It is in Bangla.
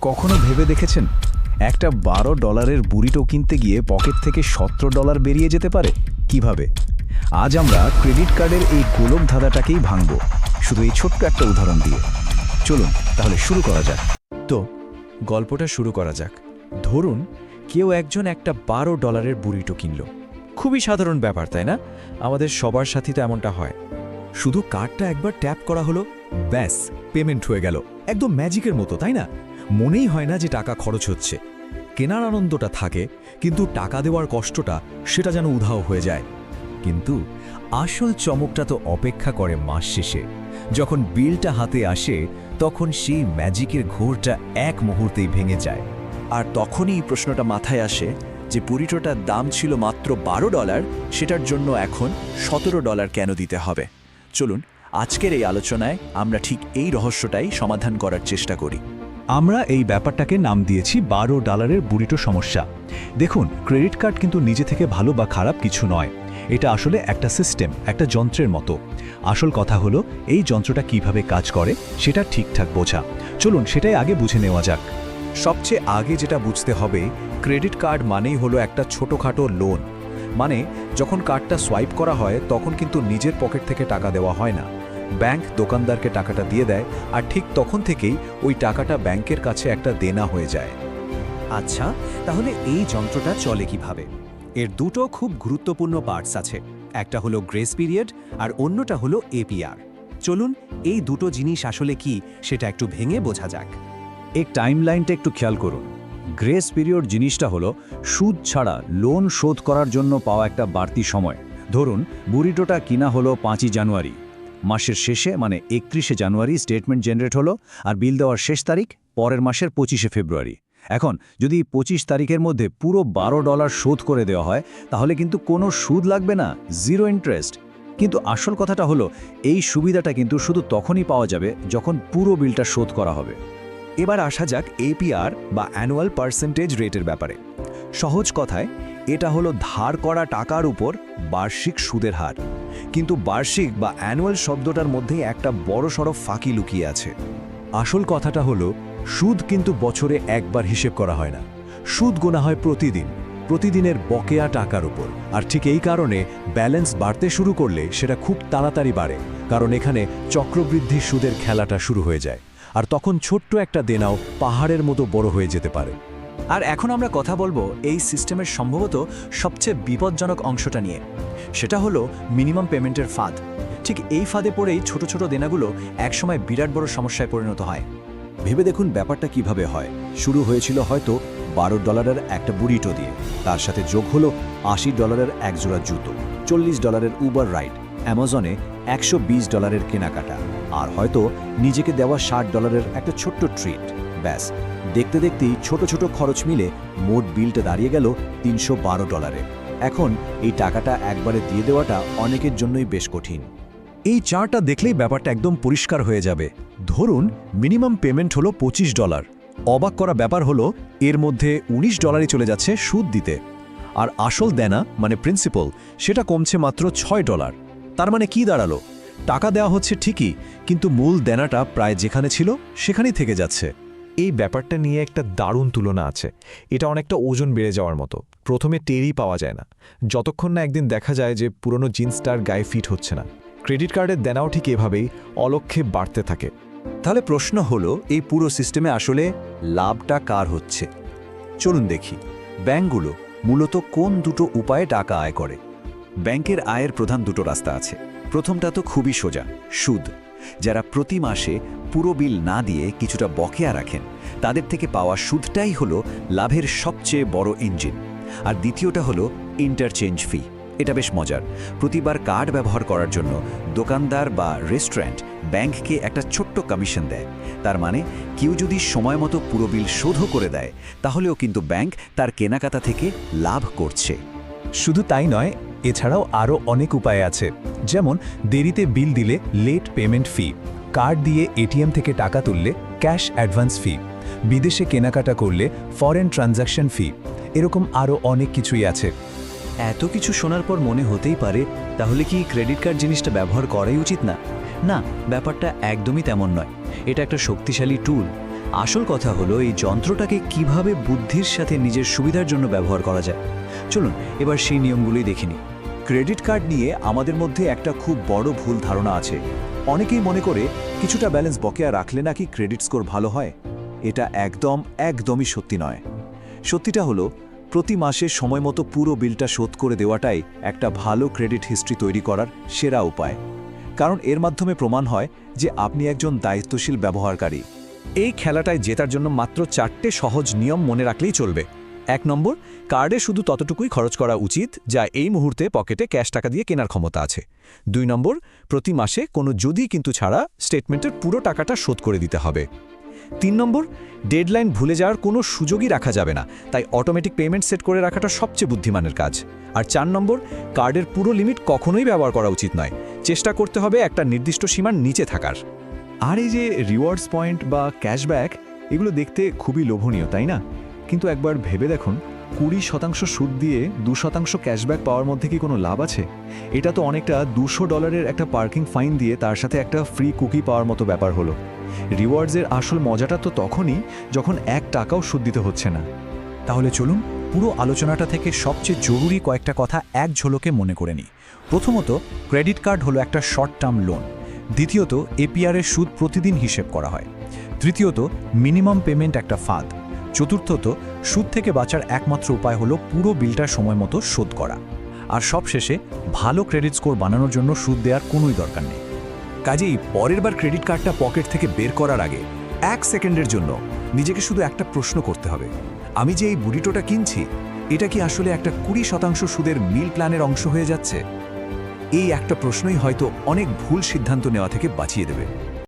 কখনো ভেবে দেখেছেন একটা $12 বুরিটো কিনতে গিয়ে পকেট থেকে $17 বেরিয়ে যেতে পারে কিভাবে? আজ আমরা ক্রেডিট কার্ডের এই গোলক ধাঁধাটাকেই ভাঙব, শুধু এই ছোট্ট একটা উদাহরণ দিয়ে। চলুন তাহলে শুরু করা যাক। তো গল্পটা শুরু করা যাক। ধরুন কেউ একজন একটা $12 বুরিটো কিনল। খুবই সাধারণ ব্যাপার, তাই না? আমাদের সবার সাথে তো এমনটা হয়। শুধু কার্ডটা একবার ট্যাপ করা হলো, ব্যাস পেমেন্ট হয়ে গেল। একদম ম্যাজিকের মতো, তাই না? মনেই হয় না যে টাকা খরচ হচ্ছে। কেনার আনন্দটা থাকে, কিন্তু টাকা দেওয়ার কষ্টটা সেটা যেন উধাও হয়ে যায়। কিন্তু আসল চমকটা তো অপেক্ষা করে মাস শেষে। যখন বিলটা হাতে আসে তখন সেই ম্যাজিকের ঘোরটা এক মুহূর্তেই ভেঙে যায়। আর তখনই প্রশ্নটা মাথায় আসে যে বুরিটোটার দাম ছিল মাত্র $12, সেটার জন্য এখন $17 কেন দিতে হবে? চলুন আজকের এই আলোচনায় আমরা ঠিক এই রহস্যটাই সমাধান করার চেষ্টা করি। আমরা এই ব্যাপারটাকে নাম দিয়েছি $12 বুরিটো সমস্যা। দেখুন, ক্রেডিট কার্ড কিন্তু নিজে থেকে ভালো বা খারাপ কিছু নয়। এটা আসলে একটা সিস্টেম, একটা যন্ত্রের মতো। আসল কথা হলো এই যন্ত্রটা কিভাবে কাজ করে সেটা ঠিকঠাক বোঝা। চলুন সেটাই আগে বুঝে নেওয়া যাক। সবচেয়ে আগে যেটা বুঝতে হবে, ক্রেডিট কার্ড মানেই হলো একটা ছোটোখাটো লোন। মানে যখন কার্ডটা সোয়াইপ করা হয় তখন কিন্তু নিজের পকেট থেকে টাকা দেওয়া হয় না। ব্যাংক দোকানদারকে টাকাটা দিয়ে দেয়, আর ঠিক তখন থেকেই ওই টাকাটা ব্যাংকের কাছে একটা দেনা হয়ে যায়। আচ্ছা, তাহলে এই যন্ত্রটা চলে কিভাবে? এর দুটো খুব গুরুত্বপূর্ণ পার্টস আছে। একটা হলো গ্রেস পিরিয়ড আর অন্যটা হলো এপিআর। চলুন এই দুটো জিনিস আসলে কি সেটা একটু ভেঙে বোঝা যাক। এই টাইমলাইনটা একটু খেয়াল করুন। গ্রেস পিরিয়ড জিনিসটা হলো সুদ ছাড়া লোন শোধ করার জন্য পাওয়া একটা বাড়তি সময়। ধরুন বুরিটোটা কিনা হলো 5ই জানুয়ারি, মাসের শেষে মানে 31শে জানুয়ারি স্টেটমেন্ট জেনারেট হলো, আর বিল দেওয়ার শেষ তারিখ পরের মাসের 25শে ফেব্রুয়ারি। এখন যদি 25 তারিখের মধ্যে পুরো $12 শোধ করে দেওয়া হয় তাহলে কিন্তু কোনো সুদ লাগবে না, জিরো ইন্টারেস্ট। কিন্তু আসল কথাটা হলো এই সুবিধাটা কিন্তু শুধু তখনই পাওয়া যাবে যখন পুরো বিলটা শোধ করা হবে। এবার আসা যাক এপিআর বা অ্যানুয়াল পার্সেন্টেজ রেটের ব্যাপারে। সহজ কথায় এটা হলো ধার করা টাকার উপর বার্ষিক সুদের হার। কিন্তু বার্ষিক বা অ্যানুয়াল শব্দটার মধ্যেই একটা বড়সড় ফাঁকি লুকিয়ে আছে। আসল কথাটা হলো সুদ কিন্তু বছরে একবার হিসেব করা হয় না, সুদ গোনা হয় প্রতিদিনের বকেয়া টাকার উপর। আর ঠিক এই কারণে ব্যালেন্স বাড়তে শুরু করলে সেটা খুব তাড়াতাড়ি বাড়ে, কারণ এখানে চক্রবৃদ্ধি সুদের খেলাটা শুরু হয়ে যায়। আর তখন ছোট্ট একটা দেনাও পাহাড়ের মতো বড় হয়ে যেতে পারে। আর এখন আমরা কথা বলবো এই সিস্টেমের সম্ভবত সবচেয়ে বিপজ্জনক অংশটা নিয়ে। সেটা হলো মিনিমাম পেমেন্টের ফাঁদ। ঠিক এই ফাঁদে পড়েই ছোট ছোট দেনাগুলো একসময় বিরাট বড় সমস্যায় পরিণত হয়। ভেবে দেখুন ব্যাপারটা কিভাবে হয়। শুরু হয়েছিল হয়তো $12 একটা বুরিটো দিয়ে, তার সাথে যোগ হলো $80 এক জোড়া জুতো, $40 উবার রাইড, অ্যামাজনে $120 কেনাকাটা, আর হয়তো নিজেকে দেওয়া $60 একটা ছোট্ট ট্রিট। ব্যাস, দেখতে দেখতেই ছোট ছোট খরচ মিলে মোট বিলটা দাঁড়িয়ে গেল $312। এখন এই টাকাটা একবারে দিয়ে দেওয়াটা অনেকের জন্যই বেশ কঠিন। এই চার্টটা দেখলেই ব্যাপারটা একদম পরিষ্কার হয়ে যাবে। ধরুন মিনিমাম পেমেন্ট হলো $25। অবাক করা ব্যাপার হলো এর মধ্যে $19 চলে যাচ্ছে সুদ দিতে, আর আসল দেনা মানে প্রিন্সিপাল সেটা কমছে মাত্র $6। তার মানে কি দাঁড়ালো? টাকা দেওয়া হচ্ছে ঠিকই, কিন্তু মূল দেনাটা প্রায় যেখানে ছিল সেখানেই থেকে যাচ্ছে। এই ব্যাপারটা নিয়ে একটা দারুণ তুলনা আছে। এটা অনেকটা ওজন বেড়ে যাওয়ার মতো। প্রথমে টেরই পাওয়া যায় না, যতক্ষণ না একদিন দেখা যায় যে পুরনো জিন্সটার গায়ে ফিট হচ্ছে না। ক্রেডিট কার্ডের দেনাও ঠিক এভাবেই অলক্ষ্যে বাড়তে থাকে। তাহলে প্রশ্ন হলো এই পুরো সিস্টেমে আসলে লাভটা কার হচ্ছে? চলুন দেখি ব্যাংকগুলো মূলত কোন দুটো উপায়ে টাকা আয় করে। ব্যাংকের আয়ের প্রধান দুটো রাস্তা আছে। প্রথমটা তো খুবই সোজা, সুদ। যারা প্রতি মাসে পুরো বিল না দিয়ে কিছুটা বকেয়া রাখেন তাদের থেকে পাওয়া সুদটাই হলো লাভের সবচেয়ে বড় ইঞ্জিন। আর দ্বিতীয়টা হলো ইন্টারচেঞ্জ ফি। এটা বেশ মজার। প্রতিবার কার্ড ব্যবহার করার জন্য দোকানদার বা রেস্টুরেন্ট ব্যাংককে একটা ছোট্ট কমিশন দেয়। তার মানে কেউ যদি সময় মতো পুরো বিল শোধও করে দেয় তাহলেও কিন্তু ব্যাংক তার কেনাকাটা থেকে লাভ করছে। শুধু তাই নয়, এছাড়াও আরও অনেক উপায় আছে। যেমন দেরিতে বিল দিলে লেট পেমেন্ট ফি, কার্ড দিয়ে এটিএম থেকে টাকা তুললে ক্যাশ অ্যাডভান্স ফি, বিদেশে কেনাকাটা করলে ফরেন ট্রানজ্যাকশন ফি, এরকম আরও অনেক কিছুই আছে। এত কিছু শোনার পর মনে হতেই পারে তাহলে কি ক্রেডিট কার্ড জিনিসটা ব্যবহার করাই উচিত না? না, ব্যাপারটা একদমই তেমন নয়। এটা একটা শক্তিশালী টুল। আসল কথা হলো এই যন্ত্রটাকে কিভাবে বুদ্ধির সাথে নিজের সুবিধার জন্য ব্যবহার করা যায়। চলুন এবার সেই নিয়মগুলোই দেখে নিই। ক্রেডিট কার্ড নিয়ে আমাদের মধ্যে একটা খুব বড় ভুল ধারণা আছে। অনেকেই মনে করে কিছুটা ব্যালেন্স বকেয়া রাখলে নাকি ক্রেডিট স্কোর ভালো হয়। এটা একদমই সত্যি নয়। সত্যিটা হলো প্রতি মাসে সময়মতো পুরো বিলটা শোধ করে দেওয়াটাই একটা ভালো ক্রেডিট হিস্ট্রি তৈরি করার সেরা উপায়। কারণ এর মাধ্যমে প্রমাণ হয় যে আপনি একজন দায়িত্বশীল ব্যবহারকারী। এই খেলাটায় জেতার জন্য মাত্র 4টে সহজ নিয়ম মনে রাখলেই চলবে। 1 নম্বর, কার্ডে শুধু ততটুকুই খরচ করা উচিত যা এই মুহূর্তে পকেটে ক্যাশ টাকা দিয়ে কেনার ক্ষমতা আছে। 2 নম্বর, প্রতি মাসে কোনো যদি কিন্তু ছাড়া স্টেটমেন্টের পুরো টাকাটা শোধ করে দিতে হবে। 3 নম্বর, ডেডলাইন ভুলে যাওয়ার কোনো সুযোগই রাখা যাবে না, তাই অটোমেটিক পেমেন্ট সেট করে রাখাটা সবচেয়ে বুদ্ধিমানের কাজ। আর 4 নম্বর, কার্ডের পুরো লিমিট কখনোই ব্যবহার করা উচিত নয়, চেষ্টা করতে হবে একটা নির্দিষ্ট সীমার নিচে থাকার। আর এই যে রিওয়ার্ডস পয়েন্ট বা ক্যাশব্যাক, এগুলো দেখতে খুবই লোভনীয়, তাই না? কিন্তু একবার ভেবে দেখুন, 20% সুদ দিয়ে 2% ক্যাশব্যাক পাওয়ার মধ্যে কি কোনো লাভ আছে? এটা তো অনেকটা $200 একটা পার্কিং ফাইন দিয়ে তার সাথে একটা ফ্রি কুকি পাওয়ার মতো ব্যাপার হলো। রিওয়ার্ডসের আসল মজাটা তো তখনই যখন 1 টাকাও সুদ দিতে হচ্ছে না। তাহলে চলুন পুরো আলোচনাটা থেকে সবচেয়ে জরুরি কয়েকটা কথা এক ঝলকে মনে করে নিই। প্রথমত, ক্রেডিট কার্ড হলো একটা শর্ট টার্ম লোন। দ্বিতীয়ত, এপিআরের সুদ প্রতিদিন হিসেব করা হয়। তৃতীয়ত, মিনিমাম পেমেন্ট একটা ফাঁদ। চতুর্থত, সুদ থেকে বাঁচার একমাত্র উপায় হলো পুরো বিলটা সময় মতো শোধ করা। আর সবশেষে, ভালো ক্রেডিট স্কোর বানানোর জন্য সুদ দেওয়ার কোনোই দরকার নেই। কাজেই পরের বার ক্রেডিট কার্ডটা পকেট থেকে বের করার আগে 1 সেকেন্ডের জন্য নিজেকে শুধু একটা প্রশ্ন করতে হবে, আমি যে এই বুরিটোটা কিনছি এটা কি আসলে একটা 20% সুদের মিল প্ল্যানের অংশ হয়ে যাচ্ছে? এই একটা প্রশ্নই হয়তো অনেক ভুল সিদ্ধান্ত নেওয়া থেকে বাঁচিয়ে দেবে।